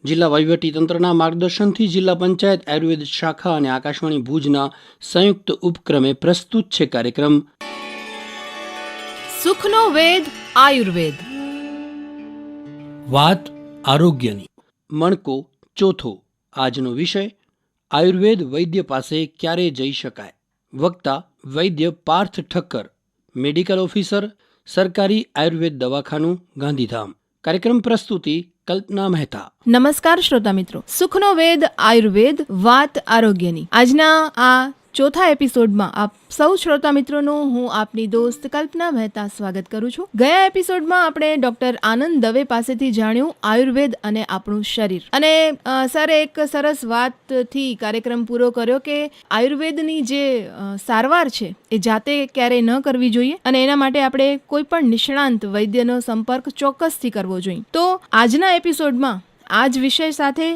જિલ્લા વહીવટીતંત્રના માર્ગદર્શનથી જિલ્લા પંચાયત આયુર્વેદ શાખા અને આકાશવાણી ભુજના સંયુક્ત ઉપક્રમે પ્રસ્તુત છે કાર્યક્રમ સુખનો વેદ આયુર્વેદ. વાત આરોગ્યની. મણકો ચોથો. આજનો વિષય આયુર્વેદ વૈદ્ય પાસે ક્યારે જઈ શકાય. વક્તા વૈદ્ય પાર્થ ઠક્કર, મેડિકલ ઓફિસર, સરકારી આયુર્વેદ દવાખાનું, ગાંધીધામ. કાર્યક્રમ પ્રસ્તુતિ કલ્પના મહેતા. નમસ્કાર શ્રોતા મિત્રો, સુખનો વેદ આયુર્વેદ વાત આરોગ્યની આજના આ ચોથા એપિસોડમાં આપ સૌ શ્રોતા મિત્રોનું હું આપની દોસ્ત કલ્પના મહેતા સ્વાગત કરું છું. ગયા એપિસોડમાં આપણે ડોક્ટર આનંદ દવે પાસેથી જાણ્યું આયુર્વેદ અને આપણું શરીર, અને સરે એક સરસ વાતથી કાર્યક્રમ પૂરો કર્યો કે આયુર્વેદની જે સારવાર છે એ જાતે ક્યારેય ન કરવી જોઈએ અને એના માટે આપણે કોઈ પણ નિષ્ણાંત વૈદ્યનો સંપર્ક ચોક્કસથી કરવો જોઈએ. તો આજના એપિસોડમાં આ જ વિષય સાથે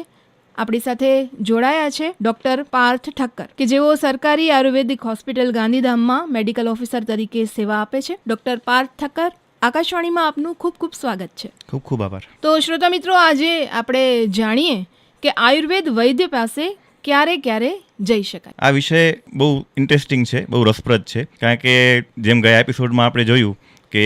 આપણી સાથે જોડાયા છે ડોક્ટર પાર્થ ઠક્કર, કે જેઓ સરકારી આયુર્વેદિક હોસ્પિટલ ગાંધીધામમાં મેડિકલ ઓફિસર તરીકે સેવા આપે છે. ડોક્ટર પાર્થ ઠક્કર, આકાશવાણીમાં આપનું ખૂબ ખૂબ સ્વાગત છે. ખૂબ ખૂબ આભાર. તો શ્રોતા મિત્રો, આજે આપણે જાણીએ કે આયુર્વેદ વૈદ્ય પાસે ક્યારે ક્યારે જઈ શકાય. આ વિષય બહુ ઇન્ટરેસ્ટિંગ છે, બહુ રસપ્રદ છે, કારણ કે જેમ ગયા એપિસોડમાં આપણે જોયું કે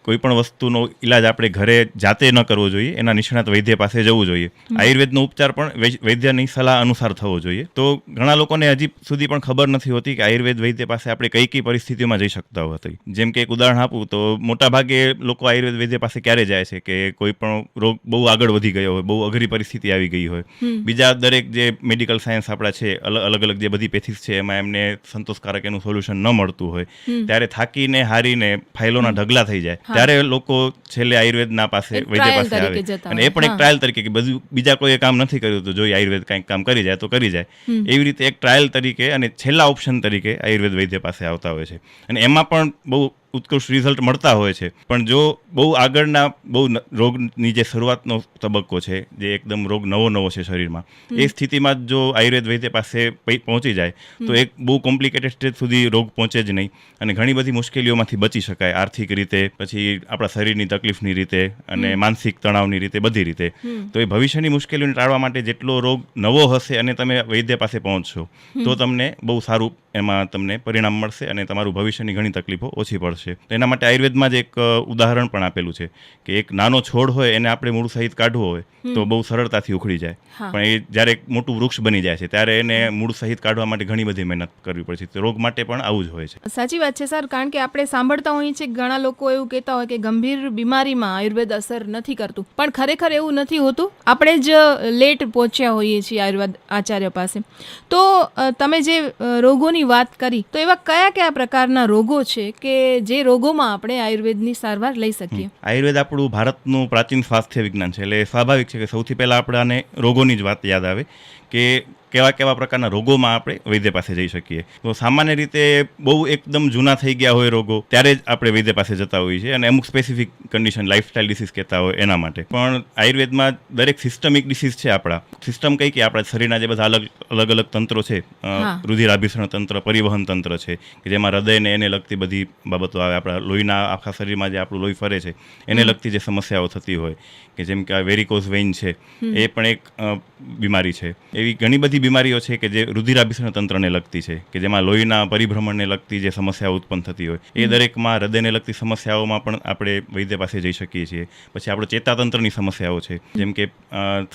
કોઈ પણ વસ્તુનો ઈલાજ આપણે ઘરે જાતે ન કરવો જોઈએ, એના નિષ્ણાત વૈદ્ય પાસે જવું જોઈએ. આયુર્વેદનો ઉપચાર પણ વૈદ્યની સલાહ અનુસાર થવો જોઈએ. તો ઘણા લોકોને હજી સુધી પણ ખબર નથી હોતી કે આયુર્વેદ વૈદ્ય પાસે આપણે કઈ કઈ પરિસ્થિતિમાં જઈ શકતા હોતી. જેમ કે એક ઉદાહરણ આપું તો મોટાભાગે લોકો આયુર્વેદ વૈદ્ય પાસે ક્યારે જાય છે કે કોઈ પણ રોગ બહુ આગળ વધી ગયો હોય, બહુ અઘરી પરિસ્થિતિ આવી ગઈ હોય. બીજા દરેક જે મેડિકલ સાયન્સ આપણા છે, અલગ અલગ જે બધી પેથિસ છે, એમાં એમને સંતોષકારક એનું સોલ્યુશન ન મળતું હોય, ત્યારે થાકીને હારીને ફાઇલોના ઢગલા થઈ જાય, ત્યારે લોકો છેલ્લે આયુર્વેદના પાસે વૈદ્ય પાસે આવે. અને એ પણ એક ટ્રાયલ તરીકે કે બધું બીજા કોઈએ કામ નથી કર્યું તો જો આયુર્વેદ કંઈક કામ કરી જાય તો કરી જાય, એવી રીતે એક ટ્રાયલ તરીકે અને છેલ્લા ઓપ્શન તરીકે આયુર્વેદ વૈદ્ય પાસે આવતા હોય છે. અને એમાં પણ બહુ ઉત્કૃષ્ટ રિઝલ્ટ મળતા હોય છે. પણ જો બહુ આગળના બહુ રોગની જે શરૂઆતનો તબક્કો છે, જે એકદમ રોગ નવો છે શરીરમાં, એ સ્થિતિમાં જો આયુર્વેદ વૈદ્ય પાસે પહોંચી જાય તો એક બહુ કોમ્પ્લિકેટેડ સ્ટેજ સુધી રોગ પહોંચે જ નહીં અને ઘણી બધી મુશ્કેલીઓમાંથી બચી શકાય, આર્થિક રીતે, પછી આપણા શરીરની તકલીફની રીતે અને માનસિક તણાવની રીતે, બધી રીતે. તો એ ભવિષ્યની મુશ્કેલીઓને ટાળવા માટે જેટલો રોગ નવો હશે અને તમે વૈદ્ય પાસે પહોંચશો તો તમને બહુ સારું એમાં તમને પરિણામ મળશે અને તમારું ભવિષ્યની ઘણી તકલીફો ઓછી પડશે. એના માટે આયુર્વેદમાં જ એક ઉદાહરણ પણ આપેલું છે કે એક નાનો છોડ હોય એને આપણે મૂળ સહિત કાઢવો હોય તો બહુ સરળતાથી ઉખડી જાય, પણ એ જ્યારે એક મોટું વૃક્ષ બની જાય છે ત્યારે એને મૂળ સહિત કાઢવા માટે ઘણી બધી મહેનત કરવી પડે છે. રોગ માટે પણ આવું જ હોય છે. સાચી વાત છે સર, કારણ કે આપણે સાંભળતા હોઈએ છીએ ઘણા લોકો એવું કહેતા હોય કે ગંભીર બીમારીમાં આયુર્વેદ અસર નથી કરતું, પણ ખરેખર એવું નથી હોતું. આપણે જ લેટ પહોંચ્યા હોઈએ છીએ આયુર્વેદ આચાર્ય પાસે. તો તમે જે રોગોની વાત કરી, તો એવા કયા કયા પ્રકારના રોગો છે કે જે રોગોમાં આપણે આયુર્વેદની સારવાર લઈ શકીએ? આયુર્વેદ આપણું ભારતનું પ્રાચીન સ્વાસ્થ્ય વિજ્ઞાન છે, એટલે સ્વાભાવિક છે કે સૌથી પહેલાં આપણાને રોગોની જ વાત યાદ આવે કે કેવા કેવા પ્રકારના રોગોમાં આપણે વૈદ્ય પાસે જઈ શકીએ. તો સામાન્ય રીતે બહુ એકદમ જૂના થઈ ગયા હોય રોગો, ત્યારે જ આપણે વૈદ્ય પાસે જતા હોઈએ છીએ, અને અમુક સ્પેસિફિક કન્ડિશન, લાઇફસ્ટાઇલ ડિસીઝ કહેતા હોય એના માટે. પણ આયુર્વેદમાં દરેક સિસ્ટમિક ડિસીઝ છે. આપણા સિસ્ટમ કઈ કે આપણા શરીરના જે બધા અલગ અલગ તંત્રો છે, રુધિરાભિસરણ તંત્ર, પરિવહન તંત્ર છે, કે જેમાં હૃદયને એને લગતી બધી બાબતો આવે, આપણા લોહીના આખા શરીરમાં જે આપણું લોહી ફરે છે એને લગતી જે સમસ્યાઓ થતી હોય, કે જેમ કે વેરિકોઝ વેઇન છે, એ પણ એક બીમારી છે. એવી ઘણી બધી બીમારીઓ છે કે જે રુધિરાભિસરણ તંત્રને લગતી છે, કે જેમાં લોહીના પરિભ્રમણને લગતી જે સમસ્યાઓ ઉત્પન્ન થતી હોય એ દરેકમાં, હૃદયને લગતી સમસ્યાઓમાં પણ આપણે વૈદ્ય પાસે જઈ શકીએ છીએ. પછી આપણે ચેતાતંત્રની સમસ્યાઓ છે, જેમ કે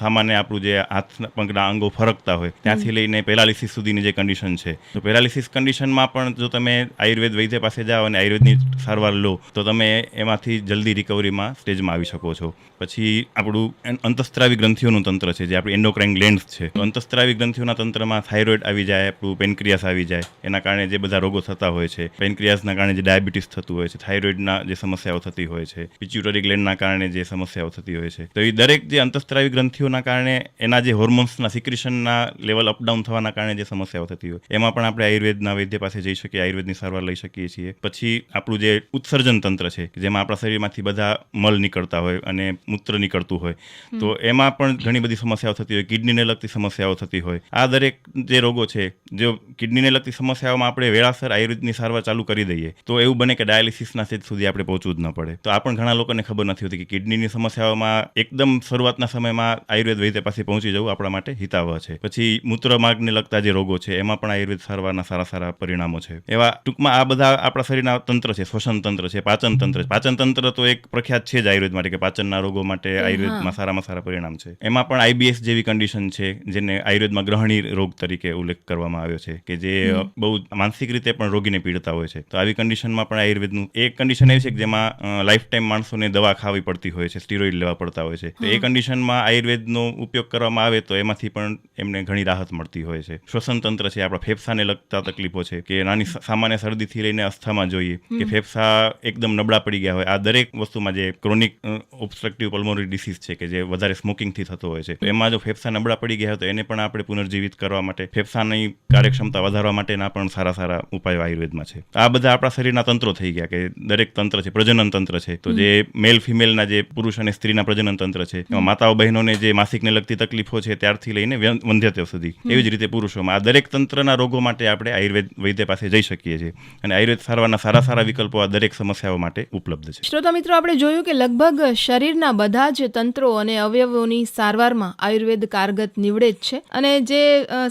સામાન્ય આપણું જે હાથ પગના અંગો ફરકતા હોય ત્યાંથી લઈને પેરાલિસિસ સુધીની જે કન્ડિશન છે, તો પેરાલિસિસ કન્ડિશનમાં પણ જો તમે આયુર્વેદ વૈદ્ય પાસે જાઓ અને આયુર્વેદની સારવાર લો તો તમે એમાંથી જલ્દી રિકવરીમાં સ્ટેજમાં આવી શકો છો. પછી આપણું અંતઃસ્ત્રાવી ગ્રંથિઓનું તંત્ર છે, જે આપણી એન્ડોક્રાઇન ગ્લેન્ડ્સ છે. તો અંતઃસ્ત્રાવી ગ્રંથિઓના તંત્રમાં થાઇરોઇડ આવી જાય, આપણું પેનક્રિયાસ આવી જાય, એના કારણે જે બધા રોગો થતા હોય છે, પેનક્રિયાસના કારણે જે ડાયાબિટીસ થતું હોય છે, થાઇરોઇડના જે સમસ્યાઓ થતી હોય છે, પિટ્યુટરી ગ્લેન્ડના કારણે જે સમસ્યાઓ થતી હોય છે, તો એ દરેક જે અંતઃસ્ત્રાવી ગ્રંથિઓના કારણે એના જે હોર્મોન્સના સિક્રેશનના લેવલ અપડાઉન થવાના કારણે જે સમસ્યાઓ થતી હોય, એમાં પણ આપણે આયુર્વેદના વૈદ્ય પાસે જઈ શકીએ, આયુર્વેદની સારવાર લઈ શકીએ છીએ. પછી આપણું જે ઉત્સર્જન તંત્ર છે, જેમાં આપણા શરીરમાંથી બધા મળ નીકળતા હોય અને મૂત્ર નીકળતું હોય, તો એમાં પણ ઘણી બધી સમસ્યાઓ થતી હોય, કિડનીને લગતી સમસ્યાઓ થતી હોય, હોય, આ દરેક જે રોગો છે, જો કિડનીને લગતી સમસ્યાઓમાં આપણે વેળાસર આયુર્વેદની સારવાર ચાલુ કરી દઈએ તો એવું બને કે ડાયાલિસિસના સ્ટેજ સુધી આપણે પહોંચવું જ ન પડે. તો આ પણ ઘણા લોકોને ખબર નથી હોતી કે કિડનીની સમસ્યાઓમાં એકદમ શરૂઆતના સમયમાં આયુર્વેદ વૈદ્ય પાસે પહોંચી જવું આપણા માટે હિતાવહ છે. પછી મૂત્રમાર્ગને લગતા જે રોગો છે એમાં પણ આયુર્વેદ સારવારના સારા પરિણામો છે. એવા ટૂંકમાં આ બધા આપણા શરીરના તંત્ર છે, શ્વસન તંત્ર છે, પાચન તંત્ર છે. પાચન તંત્ર તો એક પ્રખ્યાત છે જ આયુર્વેદ માટે, કે પાચનના રોગો માટે આયુર્વેદમાં સારામાં સારા પરિણામ છે. એમાં પણ IBS જેવી કન્ડિશન છે જેને આયુર્વેદમાં ગ્રહણી રોગ તરીકે ઉલ્લેખ કરવામાં આવ્યો છે, કે જે બહુ માનસિક રીતે પણ રોગીને પીડતા હોય છે. તો આવી કન્ડિશનમાં પણ આયુર્વેદનું એક કન્ડિશન એવી છે કે જેમાં લાઈફ ટાઈમ માણસોને દવા ખાવી પડતી હોય છે, સ્ટીરોઇડ લેવા પડતા હોય છે. તો એ કન્ડિશનમાં આયુર્વેદનો ઉપયોગ કરવામાં આવે તો એમાંથી પણ એમને ઘણી રાહત મળતી હોય છે. શ્વસન તંત્ર છે, આપણા ફેફસાને લગતા તકલીફો છે, કે નાની સામાન્ય શરદીથી લઈને અસ્થામાં જોઈએ કે ફેફસા એકદમ નબળા પડી ગયા હોય, આ દરેક વસ્તુમાં જે ક્રોનિક ઓબ્સ્ટ્રક્ટિવ પલ્મોનરી ડિસીઝ છે કે જે વધારે સ્મોકિંગથી થતો હોય છે, તો એમાં જો ફેફસા નબળા પડી ગયા હોય તો એને પણ આપણે પુનર્જીવિત કરવા માટે, ફેફસાની કાર્યક્ષમતા વધારવા માટેના પણ સારા ઉપાયો આયુર્વેદમાં છે. આ બધા આપણા શરીરના તંત્રો થઈ ગયા, કે દરેક તંત્ર છે, પ્રજનન તંત્ર છે, તો જે મેલ ફિમેલના જે પુરુષ અને સ્ત્રીના પ્રજનન તંત્ર છે, એમાં માતાઓ બહેનોને જે માસિકને લગતી તકલીફો છે ત્યારથી લઈને વંધ્યત્વ સુધી, એવી જ રીતે પુરુષોમાં આ દરેક તંત્રના રોગો માટે આપણે આયુર્વેદ વૈદ્ય પાસે જઈ શકીએ છીએ. અને આયુર્વેદ સારવારના સારા વિકલ્પો આ દરેક સમસ્યાઓ માટે ઉપલબ્ધ છે. શ્રોતા મિત્રો, આપણે જોયું કે લગભગ શરીરના બધા જ તંત્રો અને અવયવોની સારવારમાં આયુર્વેદ કારગત નીવડે જ છે. અને જે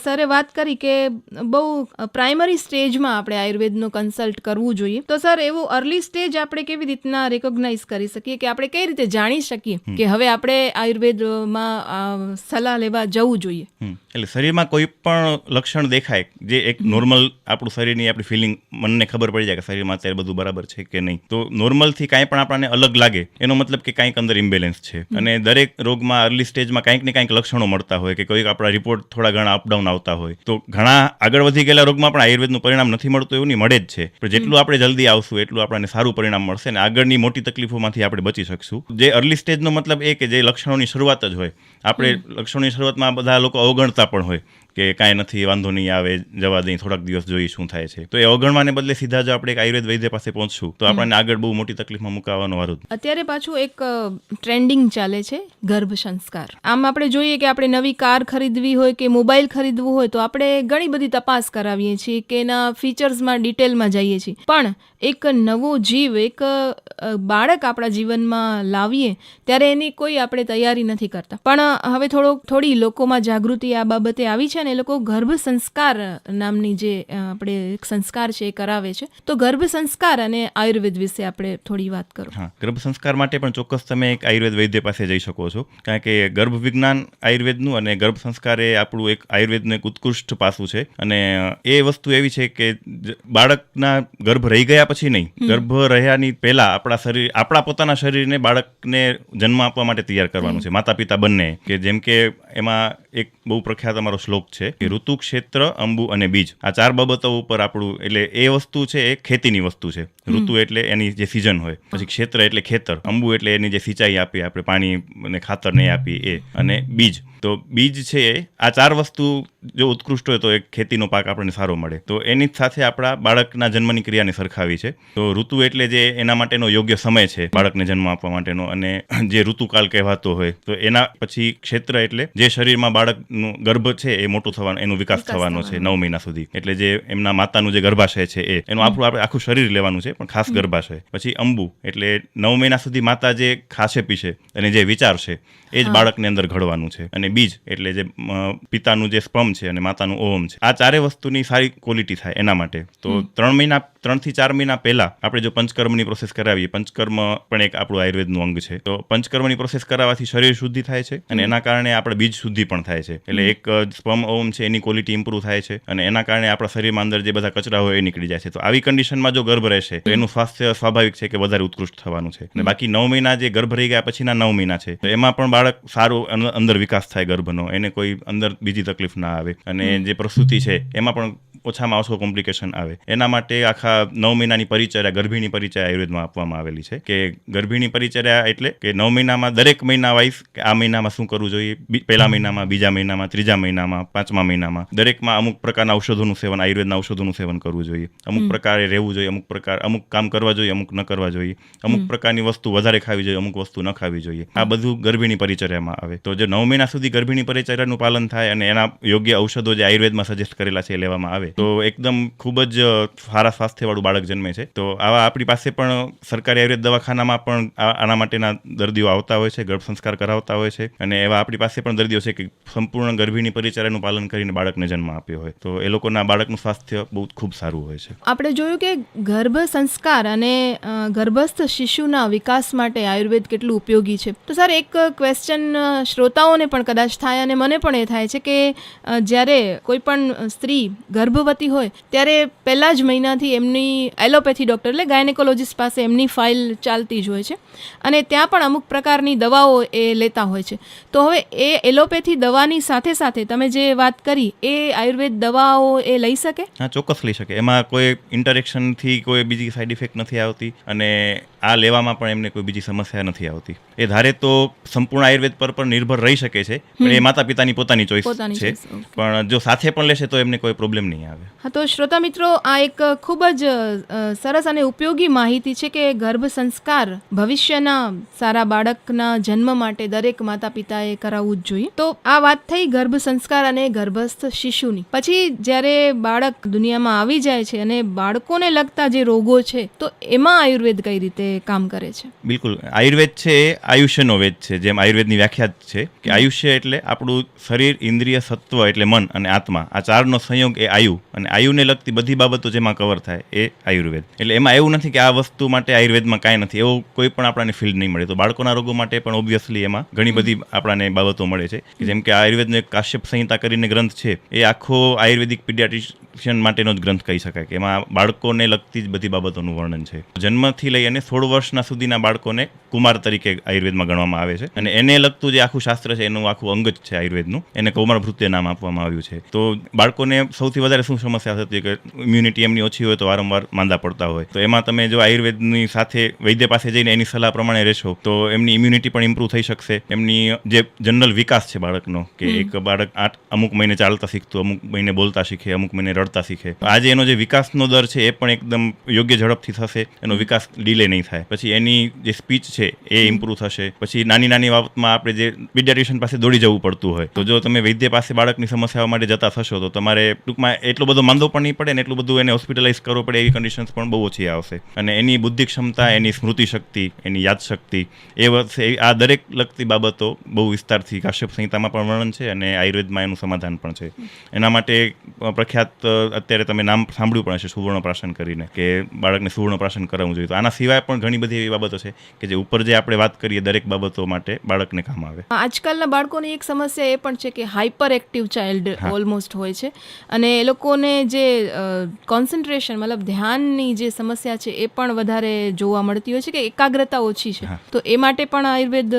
સરે વાત કરી કે બહુ પ્રાઇમરી સ્ટેજમાં આપણે આયુર્વેદનો કન્સલ્ટ કરવું જોઈએ, તો સર એવું અર્લી સ્ટેજ આપણે કેવી રીતના રેકોગ્નાઇઝ કરી શકીએ, કે આપણે કઈ રીતે જાણી શકીએ કે હવે આપણે આયુર્વેદમાં સલાહ લેવા જવું જોઈએ? એટલે શરીરમાં કોઈ પણ લક્ષણ દેખાય, જે એક નોર્મલ આપણું શરીરની આપણી ફિલિંગ, મનને ખબર પડી જાય કે શરીરમાં અત્યારે બધું બરાબર છે કે નહીં, તો નોર્મલથી કાંઈ પણ આપણને અલગ લાગે એનો મતલબ કે કાંઈક અંદર ઇમ્બેલેન્સ છે. અને દરેક રોગમાં અર્લી સ્ટેજમાં કાંઈક ને કાંઈક લક્ષણો મળતા હોય, કે કોઈક આપણા રિપોર્ટ થોડા ઘણા અપડાઉન આવતા હોય. તો ઘણા આગળ વધી ગયેલા રોગમાં પણ આયુર્વેદનું પરિણામ નથી મળતું એવું નહીં, મળે જ છે, પણ જેટલું આપણે જલ્દી આવશું એટલું આપણને સારું પરિણામ મળશે અને આગળની મોટી તકલીફોમાંથી આપણે બચી શકશું. જે અર્લી સ્ટેજનો મતલબ એ કે જે લક્ષણોની શરૂઆત જ હોય. આપણે લક્ષણોની શરૂઆતમાં બધા લોકો અવગણતા પણ હોય કે કાંઈ નથી, વાંધો નહીં આવે, જવા દઈ, થોડાક દિવસ જોઈએ શું થાય છે. તો એ અવગણવાને બદલે સીધા જો આપણે એક આયુર્વેદ વૈદ્ય પાસે પહોંચશું તો આપણને આગળ બહુ મોટી તકલીફમાં મુકાવાનો વારો. અત્યારે પાછું એક ટ્રેન્ડિંગ ચાલે છે ગર્ભ સંસ્કાર. આમ આપણે જોઈએ કે આપણે નવી કાર ખરીદવી હોય કે મોબાઈલ ખરીદવું હોય તો આપણે ઘણી બધી તપાસ કરાવીએ છીએ, કે એના ફીચર્સમાં ડિટેલમાં જઈએ છીએ, પણ એક નવો જીવ, એક બાળક આપણા જીવનમાં લાવીએ ત્યારે એની કોઈ આપણે તૈયારી નથી કરતા. પણ હવે થોડી લોકોમાં જાગૃતિ આ બાબતે આવી છે અને એ લોકો ગર્ભ સંસ્કાર નામની જે આપણે એક સંસ્કાર છે એ કરાવે છે. તો ગર્ભ સંસ્કાર અને આયુર્વેદ વિશે આપણે થોડી વાત કરો. હા, ગર્ભ સંસ્કાર માટે પણ ચોક્કસ તમે એક આયુર્વેદ વૈદ્ય પાસે જઈ શકો છો, કારણ કે ગર્ભ વિજ્ઞાન આયુર્વેદનું અને ગર્ભ સંસ્કાર એ આપણું એક આયુર્વેદનું એક ઉત્કૃષ્ટ પાસું છે. અને એ વસ્તુ એવી છે કે બાળકના ગર્ભ રહી ગયા પછી નહીં, ગર્ભ રહ્યાની પહેલા આપણા પોતાના શરીરને બાળકને જન્મ આપવા માટે તૈયાર કરવાનું છે, માતા પિતા બંને. કે જેમ કે એમાં એક બહુ પ્રખ્યાત અમારો શ્લોક છે કે ઋતુ, ક્ષેત્ર, અંબુ અને બીજ, આ 4 બાબતો ઉપર આપણું, એટલે એ વસ્તુ છે એ ખેતીની વસ્તુ છે. ઋતુ એટલે એની જે સિઝન હોય, પછી ક્ષેત્ર એટલે ખેતર, અંબુ એટલે એની જે સિંચાઈ આપીએ આપણે, પાણી અને ખાતર નહીં આપીએ એ, અને બીજ. તો બીજ છે આ 4 વસ્તુ જો ઉત્કૃષ્ટ હોય તો એક ખેતીનો પાક આપણને સારો મળે. તો એની સાથે આપણા બાળકના જન્મની ક્રિયાને સરખાવી છે. તો ઋતુ એટલે જે એના માટેનો યોગ્ય સમય છે બાળકને જન્મ આપવા માટેનો, અને જે ઋતુકાળ કહેવાતો હોય. તો એના પછી ક્ષેત્ર એટલે જે શરીરમાં બાળકનું ગર્ભ છે એ મોટું થવાનું, એનો વિકાસ થવાનો છે 9 મહિના સુધી, એટલે જે એમના માતાનું જે ગર્ભાશય છે એનું આપણે આખું શરીર લેવાનું છે, પણ ખાસ ગર્ભાશય. પછી અંબુ એટલે 9 મહિના સુધી માતા જે ખાશે પીશે અને જે વિચારશે એ જ બાળકની અંદર ઘડવાનું છે. અને બીજ એટલે જે પિતાનું જે સ્પર્મ છે અને માતાનું ઓવમ છે, આ 4 વસ્તુની સારી ક્વોલિટી થાય એના માટે. તો 3 થી 4 મહિના પહેલા આપણે જો પંચકર્મની પ્રોસેસ કરાવીએ, પંચકર્મ પણ એક આપણું આયુર્વેદનું અંગ છે, તો પંચકર્મની પ્રોસેસ કરાવવાથી શરીર શુદ્ધિ થાય છે અને એના કારણે આપણે બીજ શુદ્ધિ પણ થાય છે. એટલે એક સ્પર્મ ઓવમ છે એની ક્વોલિટી ઇમ્પ્રૂવ થાય છે અને એના કારણે આપણા શરીરમાં અંદર જે બધા કચરા હોય એ નીકળી જાય છે. તો આવી કન્ડિશનમાં જો ગર્ભ રહેશે તો એનું સ્વાસ્થ્ય સ્વાભાવિક છે કે વધારે ઉત્કૃષ્ટ થવાનું છે. અને બાકી 9 મહિના જે ગર્ભ રહી ગયા પછીના 9 મહિના છે, તો એમાં પણ બાળક સારો અંદર વિકાસ થાય ગર્ભનો, એને કોઈ અંદર બીજી તકલીફ ના આવે. અને જે પ્રસૂતિ છે એમાં પણ ઓછામાં ઓછો કોમ્પ્લિકેશન આવે. એના માટે આખા 9 મહિનાની પરિચર્યા, ગર્ભિણી પરિચર્યા આયુર્વેદમાં આપવામાં આવેલી છે. કે ગર્ભિણી પરિચર્યા એટલે કે 9 મહિનામાં દરેક મહિના વાઇઝ કે આ મહિનામાં શું કરવું જોઈએ, પહેલા મહિનામાં, બીજા મહિનામાં, ત્રીજા મહિનામાં, 5મા મહિનામાં દરેકમાં અમુક પ્રકારના ઔષધોનું સેવન, આયુર્વેદના ઔષધોનું સેવન કરવું જોઈએ. અમુક પ્રકારે રહેવું જોઈએ, અમુક કામ કરવા જોઈએ, અમુક ન કરવા જોઈએ, અમુક પ્રકારની વસ્તુ વધારે ખાવી જોઈએ, અમુક વસ્તુ ન ખાવી જોઈએ. આ બધું ગર્ભિણી પરિચર્યામાં આવે. તો જે 9 મહિના સુધી ગર્ભિણી પરિચર્યાનું પાલન થાય અને એના યોગ્ય ઔષધો જે આયુર્વેદમાં સજેસ્ટ કરેલા છે એ લેવામાં આવે તો એકદમ ખૂબ જ સારા સ્વાસ્થ્યવાળું બાળક જન્મે છે. તો આવા આપણી પાસે પણ સરકારી આયુર્વેદ દવાખાનામાં પણ આના માટેના દર્દીઓ આવતા હોય છે, ગર્ભ સંસ્કાર કરાવતા હોય છે. અને એવા આપણી પાસે પણ દર્દીઓ છે કે સંપૂર્ણ ગર્ભિણી પરિચર્યાનું પાલન કરીને બાળકને જન્મ આપ્યો હોય. તો એ લોકોના બાળકનું સ્વાસ્થ્ય બહુ ખૂબ સારું હોય છે. આપણે જોયું કે ગર્ભ સંસ્કાર અને ગર્ભસ્થ શિશુના વિકાસ માટે આયુર્વેદ કેટલું ઉપયોગી છે. તો સર, એક ક્વેશ્ચન શ્રોતાઓને પણ કદાચ થાય અને મને પણ એ થાય છે કે જ્યારે કોઈ પણ સ્ત્રી ગર્ભવતી હોય ત્યારે પહેલા જ મહિનાથી એમની એલોપેથી ડૉક્ટર એટલે ગાયનેકોલોજીસ્ટ પાસે એમની ફાઇલ ચાલતી જ હોય છે અને ત્યાં પણ અમુક પ્રકારની દવાઓ એ લેતા હોય છે. તો હવે એ એલોપેથી દવાની સાથે સાથે તમે જે વાત કરી એ આયુર્વેદ દવાઓ એ લઈ શકે? હા, ચોક્કસ લઈ શકે. એમાં કોઈ ઇન્ટરેક્શનથી કોઈ બીજી સાઈડ ઇફેક્ટ નથી આવતી અને આ લેવામાં પણ એમને કોઈ બીજી સમસ્યા નથી આવતી. એ ધારે તો સંપૂર્ણ આયુર્વેદ પર નિર્ભર રહી શકે છે, પણ એ માતા પિતાની પોતાની ચોઈસ છે. પણ જો સાથે પણ લેશે તો એમને કોઈ પ્રોબ્લેમ નહીં આવે. હા, તો શ્રોતા મિત્રો, આ એક ખૂબ જ સરસ અને ઉપયોગી માહિતી છે કે ગર્ભ સંસ્કાર ભવિષ્યના સારા બાળકના જન્મ માટે દરેક માતા પિતાએ કરાવવું જ જોઈએ. તો આ વાત થઈ ગર્ભ સંસ્કાર અને ગર્ભસ્થ શિશુની. પછી જ્યારે બાળક દુનિયામાં આવી જાય છે અને બાળકોને લગતા જે રોગો છે તો એમાં આયુર્વેદ કઈ રીતે કામ કરે છે? બિલકુલ, આયુર્વેદ છે એ આયુષ્યનો વેદ છે. જેમ આયુર્વેદની વ્યાખ્યા છે કે આયુષ્ય એટલે આપણું શરીર, ઇન્દ્રિય, સત્વ એટલે મન અને આત્મા, આ ચારનો સંયોગ એ આયુ. અને આયુને લગતી બધી બાબતો જેમાં કવર થાય એ આયુર્વેદ. એટલે એમાં એવું નથી કે આ વસ્તુ માટે આયુર્વેદમાં કાંઈ નથી, એવું કોઈ પણ આપણને ફિલ્ડ નહીં મળે. તો બાળકોના રોગો માટે પણ ઓબ્વિયસલી એમાં ઘણી બધી આપણને બાબતો મળે છે. જેમ કે આયુર્વેદનો એક કાશ્યપ સંહિતા કરીને ગ્રંથ છે, એ આખો આયુર્વેદિક પીડિયાટ્રિશિયન માટેનો જ ગ્રંથ કહી શકાય કે એમાં બાળકોને લગતી જ બધી બાબતોનું વર્ણન છે. જન્મથી લઈ અને 16 વર્ષના સુધીના બાળકોને કુમાર તરીકે આયુર્વેદમાં ગણવામાં આવે છે અને એને લગતું જે આખું શાસ્ત્ર છે એનું આખું અંગ જ છે આયુર્વેદનું. એને કૌમાર ભૃત્ય નામ આપવામાં આવ્યું છે. તો બાળકોને સૌથી વધારે શું સમસ્યા થતી કે ઇમ્યુનિટી એમની ઓછી હોય તો વારંવાર માંદા પડતા હોય. તો એમાં તમે જો આયુર્વેદની સાથે વૈદ્ય પાસે જઈને એની સલાહ પ્રમાણે રહેશો તો એમની ઇમ્યુનિટી પણ ઇમ્પ્રૂવ થઈ શકશે. એમની જે જનરલ વિકાસ છે બાળકનો, કે એક બાળક અમુક મહિને ચાલતા શીખતું, અમુક મહિને બોલતા શીખે, અમુક મહિને રડતા શીખે. આજે એનો જે વિકાસનો દર છે એ પણ એકદમ યોગ્ય ઝડપથી થશે, એનો વિકાસ ડિલે નહીં થાય. પછી એની જે સ્પીચ છે એ ઇમ્પ્રૂવ થશે. પછી નાની નાની બાબતમાં આપણે જે પીડિયાટ્રિશિયન પાસે દોડી જવું પડતું હોય તો જો તમે વૈદ્ય પાસે બાળકની સમસ્યાઓ માટે જતા થશો તો તમારે ટૂંકમાં એટલો બધો માંદો પણ નહીં પડે ને એટલું બધું એને હોસ્પિટલાઇઝ કરવો પડે એવી કન્ડિશન્સ પણ બહુ ઓછી આવશે. અને એની બુદ્ધિ ક્ષમતા, એની સ્મૃતિ શક્તિ, એની યાદશક્તિ એ વર્ષે આ દરેક લગતી બાબતો બહુ વિસ્તારથી કાશ્યપ સંહિતામાં પણ વર્ણન છે અને આયુર્વેદમાં એનું સમાધાન પણ છે. એના માટે પ્રખ્યાત અત્યારે તમે નામ સાંભળ્યું પણ હશે, સુવર્ણપ્રાશન કરીને, કે બાળકને સુવર્ણપ્રાશન કરાવવું જોઈએ. તો આના સિવાય પણ ઘણી બધી એવી બાબતો છે કે જે ઉપર જે આપણે વાત કરીએ દરેક બાબતો માટે બાળકને કામ આવે. આજકાલના બાળકોની એક સમસ્યા એ પણ છે કે હાઇપર એક્ટિવ ચાઇલ્ડ ઓલમોસ્ટ હોય છે અને એ લોકોને જે કોન્સન્ટ્રેશન મતલબ ધ્યાનની જે સમસ્યા છે એ પણ વધારે જોવા મળતી હોય છે કે એકાગ્રતા ઓછી છે. તો એ માટે પણ આયુર્વેદ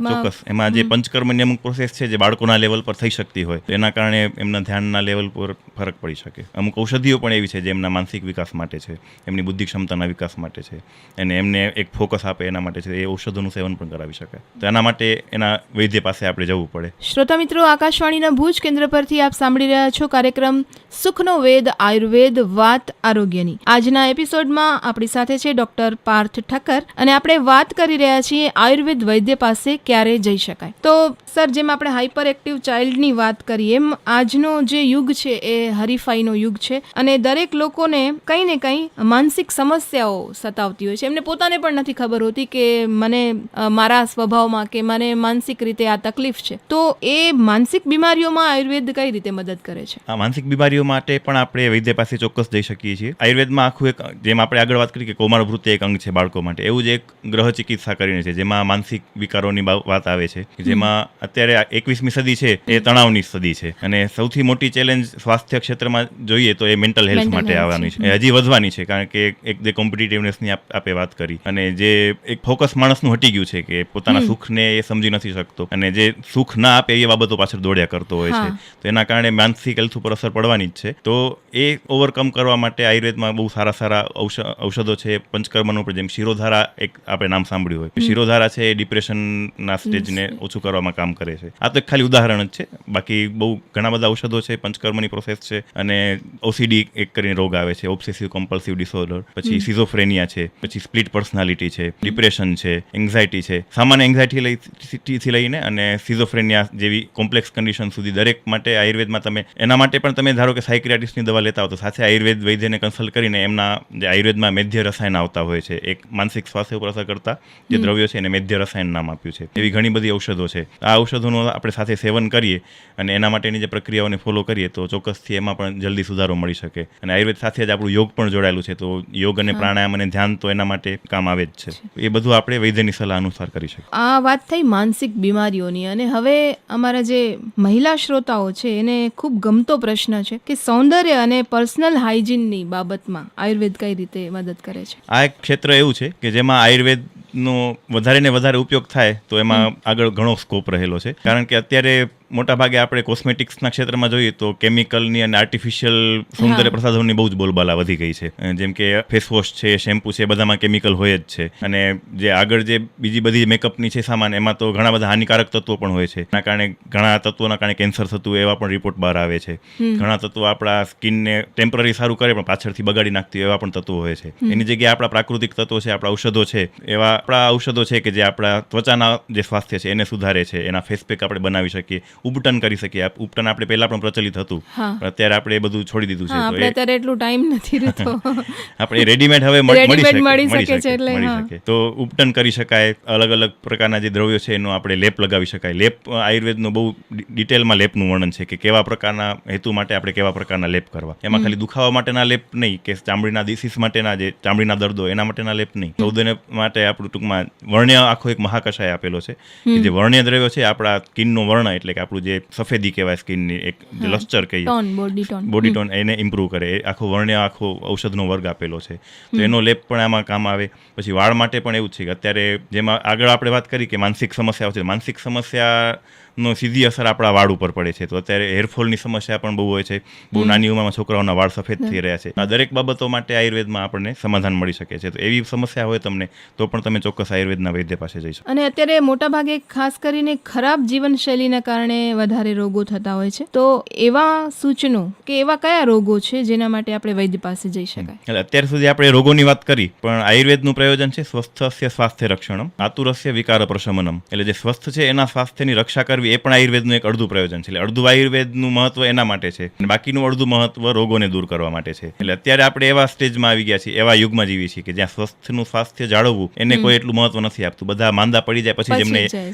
ચોક્કસ એમાં જે પંચકર્મની અમુક પ્રોસેસ છે જે બાળકોના લેવલ પર થઈ શકતી હોય તો એના કારણે એમના ધ્યાનના લેવલ પર ફરક પડી શકે. અમુક ઔષધિઓ પણ એવી છે જે એમના માનસિક વિકાસ માટે છે, એમની બુદ્ધિ ક્ષમતાના વિકાસ માટે છે અને એમને એક ફોકસ આપે એના માટે છે. એ ઔષધોનું સેવન પણ કરાવી શકાય. તો એના માટે એના વૈદ્ય પાસે આપણે જવું પડે. શ્રોતા મિત્રો, આકાશવાણીના ભુજ કેન્દ્ર પરથી આપ સાંભળી રહ્યા છો કાર્યક્રમ સુખનો વેદ આયુર્વેદ વાત આરોગ્યની. આજના એપિસોડમાં આપણી સાથે છે ડોક્ટર પાર્થ ઠક્કર અને આપણે વાત કરી રહ્યા છીએ આયુર્વેદ વૈદ્ય પાસે ક્યારે જઈ શકાય. તો સર, જેમ આપણે હાઇપર એક્ટિવ ચાઇલ્ડની વાત કરીએ એમ આજનો જે યુગ છે એ હરીફાઈનો યુગ છે અને દરેક લોકોને કંઈ ને કંઈ માનસિક સમસ્યાઓ સતાવતી હોય છે. એમને પોતાને પણ નથી ખબર હોતી કે મને મારા સ્વભાવમાં કે મને માનસિક રીતે આ તકલીફ છે. તો એ માનસિક બીમારીઓમાં આયુર્વેદ કઈ રીતે મદદ કરે છે? આ માનસિક બીમારીઓ માટે પણ આપણે વૈદ્ય પાસે ચોક્કસ જઈ શકીએ છીએ. આયુર્વેદમાં આખું એક, જેમ આપણે આગળ વાત કરી કે કૌમાર ભૃત્ય એક અંગ છે બાળકો માટે, એવું જ એક ગ્રહ ચિકિત્સા કરીને છે જેમાં માનસિક વિકારોની વાત આવે છે. જેમાં અત્યારે 21મી સદી છે એ તણાવની સદી છે અને સૌથી મોટી ચેલેન્જ સ્વાસ્થ્ય ક્ષેત્રમાં જોઈએ તો એ મેન્ટલ હેલ્થ Mental માટે health આવવાની છે. છે. એ હજી વધવાની છે, કારણ કે એક જે કોમ્પિટિટિવનેસની આપે વાત કરી, અને જે એક ફોકસ માણસનું હટી ગયું છે કે પોતાના સુખને એ સમજી નથી શકતો, અને જે સુખ ના આપે એ બાબતો પાછળ દોડ્યા કરતો હોય છે. હા. તો એના કારણે માનસિક હેલ્થ ઉપર અસર પડવાની જ છે. તો એ ઓવરકમ કરવા માટે આયુર્વેદમાં બહુ સારા ઔષધો છે. પંચકર્મનું પણ, જેમ શિરોધારા એક આપણે નામ સાંભળ્યું હોય, શિરોધારા છે એ ડિપ્રેશનના સ્ટેજને ઓછું કરવામાં કામ કરે છે. આ તો એક ખાલી ઉદાહરણ જ છે, બાકી બહુ ઘણા બધા ઔષધો છે. પંચકર્મની પ્રોસેસ છે, અને ઓસીડી એક કરીને રોગ આવે છે, ઓબ્સેસિવ કમ્પલ્સિવ ડિસઓર્ડર, પછી સિઝોફ્રેનિયા છે, પછી સ્પ્લિટ પર્સનાલિટી છે, ડિપ્રેશન છે, એન્ઝાયટી છે. સામાન્ય એન્ઝાયટીથી લઈને અને સિઝોફ્રેનિયા જેવી કોમ્પ્લેક્સ કન્ડિશન સુધી દરેક માટે આયુર્વેદમાં તમે એના માટે પણ તમે ધારો કે સાયક્રિયાટિસ્ટની દવા લેતા હો, તો સાથે આયુર્વેદ વૈદ્યને કન્સલ્ટ કરીને એમના જે આયુર્વેદમાં મેધ્ય રસાયણ આવતા હોય છે, એક માનસિક સ્વાસ્થ્ય ઉપર અસર કરતા જે દ્રવ્યો છે એને મેધ્ય રસાયણ નામ આપ્યું છે. એવી ઘણી બધી ઔષધો છે. આ ઔષધોનું આપણે સાથે સેવન કરીએ અને એના માટેની જે પ્રક્રિયાઓને ફોલો કરીએ તો ચોક્કસથી એમાં પણ જલ્દી સુધારો મળી શકે. અને આયુર્વેદ સાથે જ આપણું યોગ પણ જોડાયેલું છે, તો યોગ અને પ્રાણાયામ અને ધ્યાન તો એના માટે કામ આવે જ છે. એ બધું આપણે વૈદ્યની સલાહ અનુસાર કરી શકીએ. આ વાત થઈ માનસિક બીમારીઓની, અને હવે અમારા જે મહિલા શ્રોતાઓ છે એને ખૂબ ગમતો પ્રશ્ન છે કે સૌંદર્ય અને પર્સનલ હાઇજીનની બાબતમાં આયુર્વેદ કઈ રીતે મદદ કરે છે? આ એક ક્ષેત્ર એવું છે કે જેમાં આયુર્વેદનો વધારે ને વધારે ઉપયોગ થાય તો એમાં આગળ ઘણો સ્કોપ રહેલો છે. કારણ કે અત્યારે મોટાભાગે આપણે કોસ્મેટિક્સના ક્ષેત્રમાં જોઈએ તો કેમિકલની અને આર્ટિફિશિયલ સૌંદર્ય પ્રસાધનોની બહુ જ બોલબાલા વધી ગઈ છે. જેમ કે ફેસવોશ છે, શેમ્પુ છે, બધામાં કેમિકલ હોય જ છે. અને જે આગળ જે બીજી બધી મેકઅપની છે સામાન, એમાં તો ઘણા બધા હાનિકારક તત્વો પણ હોય છે. એના કારણે ઘણા તત્વોના કારણે કેન્સર થતું એવા પણ રિપોર્ટ બહાર આવે છે. ઘણા તત્વો આપણા સ્કિનને ટેમ્પરરી સારું કરે પણ પાછળથી બગાડી નાખતી એવા પણ તત્વો હોય છે. એની જગ્યાએ આપણા પ્રાકૃતિક તત્વો છે, આપણા ઔષધો છે, એવા આપણા ઔષધો છે કે જે આપણા ત્વચાના જે સ્વાસ્થ્ય છે એને સુધારે છે. એના ફેસ પેક આપણે બનાવી શકીએ, ઉપટન કરી શકીએ. ઉપટન આપણે પહેલા પણ પ્રચલિત હતું, પણ અત્યારે આપણે એ બધું છોડી દીધું છે. તો આપણે અત્યારે એટલું ટાઈમ નથી રહેતો. આપણે રેડીમેડ હવે મળી શકે. તો ઉપટન કરી શકાય. અલગ અલગ પ્રકારના જે દ્રવ્યો છે એનો આપણે લેપ લગાવી શકાય. લેપ આયુર્વેદનું બહુ ડિટેલમાં લેપનું વર્ણન છે કે કેવા પ્રકારના હેતુ માટે આપણે કેવા પ્રકારના લેપ કરવા. એમાં ખાલી દુખાવા માટેના લેપ નહીં, કે ચામડીના ડિસીઝ માટેના, જે ચામડીના દર્દો એના માટેના લેપ નહીં. સૌદને માટે આપણું ટૂંકમાં વર્ણ્ય આખો એક મહાકષાય આપેલો છે કે જે વર્ણ્ય દ્રવ્યો છે આપણા સ્કિનનું વર્ણ, એટલે કે આપણું જે સફેદી કહેવાય સ્કિનની, એક જે લસ્ટર કહીએ, બોડી ટોન, એને ઇમ્પ્રૂવ કરે. એ આખો વર્ણ્ય આખો ઔષધનો વર્ગ આપેલો છે. તો એનો લેપ પણ આમાં કામ આવે. પછી વાળ માટે પણ એવું છે કે અત્યારે જેમાં આગળ આપણે વાત કરી કે માનસિક સમસ્યાઓ છે, માનસિક સમસ્યાનો સીધી અસર આપણા વાળ ઉપર પડે છે. તો અત્યારે હેરફોલની સમસ્યા પણ બહુ હોય છે. બહુ નાની ઉંમરમાં છોકરાઓના વાળ સફેદ થઈ રહ્યા છે. આ દરેક બાબતો માટે આયુર્વેદમાં આપણને સમાધાન મળી શકે છે. તો એવી સમસ્યા હોય તમને તો પણ તમે ચોક્કસ આયુર્વેદના વૈદ્ય પાસે જઈ શકો. અને અત્યારે મોટાભાગે ખાસ કરીને ખરાબ જીવનશૈલીના કારણે વધારે રોગો થતા હોય છે, તો એવા સૂચનો કે એવા કયા રોગો છે જેના માટે આપણે વૈદ્ય પાસે જઈ શકાય? એટલે અત્યાર સુધી આપણે રોગોની વાત કરી, પણ આયુર્વેદનું પ્રયોજન છે સ્વસ્થસ્ય સ્વાસ્થ્ય રક્ષણમ આતુરસ્ય વિકાર પ્રશમનમ. એટલે જે સ્વસ્થ છે એના સ્વાસ્થ્યની રક્ષા કરવી એ પણ આયુર્વેદનું એક અડધું પ્રયોજન છે. એટલે અડધું આયુર્વેદનું મહત્વ એના માટે છે, અને બાકીનું અડધું મહત્વ રોગોને દૂર કરવા માટે છે. એટલે અત્યારે આપણે એવા સ્ટેજમાં આવી ગયા છીએ, એવા યુગમાં જીવીએ છીએ કે જ્યાં સ્વસ્થનું સ્વાસ્થ્ય જાળવવું એને કોઈ એટલું મહત્વ નથી આપતું. બધા માંદા પડી જાય